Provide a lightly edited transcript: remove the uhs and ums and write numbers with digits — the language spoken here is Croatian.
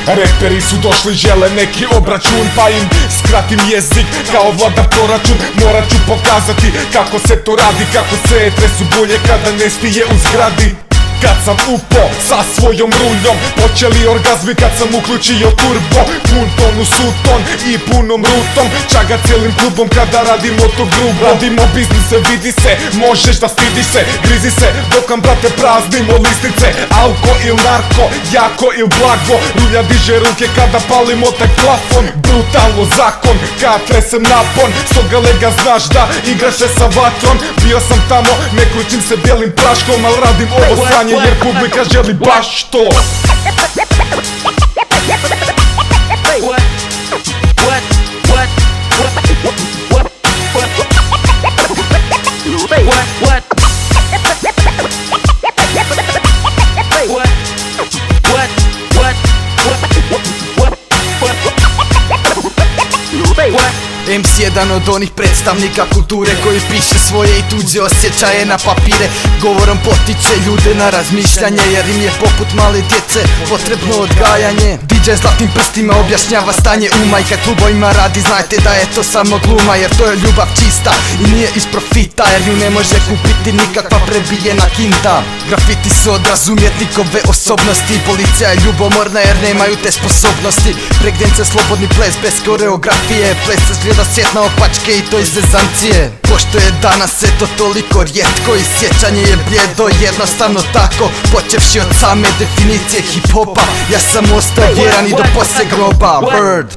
Reperi su došli, žele neki obračun, pa im skratim jezik kao vlada proračun. Morat ću pokazati kako se to radi, kako se tresu bulje kada ne stije u zgradi. Kad sam upo sa svojom ruljom, počeli orgazmi kad sam uključio turbo. Pun ton u suton i punom rutom, čaga cijelim klubom kada radimo to grubo. Radimo biznise, vidi se, možeš da stidiš se, grizi se, dok nam brate praznimo listice. Alko il narko, jako il blago, rulja diže ruke kada palimo taj plafon. Brutalno zakon, kad tresem napon, stoga lega znaš da igraš se sa vatrom. Bio sam tamo, ne ključim se bijelim praškom, al radim ovo sranje jer publika želi baš to. MC jedan od onih predstavnika kulture koji piše svoje i tuđe osjećaje na papire. Govorom potiče ljude na razmišljanje, jer im je poput male djece potrebno odgajanje. DJ zlatnim prstima objašnjava stanje uma i kad klubovima radi znajte da je to samo gluma, jer to je ljubav čista i nije iz profita, jer nju ne može kupiti nikakva prebijena kinta. Grafiti su odraz umjetnikove osobnosti, policija je ljubomorna jer nemaju te sposobnosti. Breakdance je slobodni ples bez koreografije, ples se zgleda sjetna opačke i to iz zezancije. Pošto je danas eto toliko rijetko i sjećanje je bljedo, jednostavno tako. Počevši od same definicije hip-hopa, ja sam ostao vjeran i do poslije groba. Word.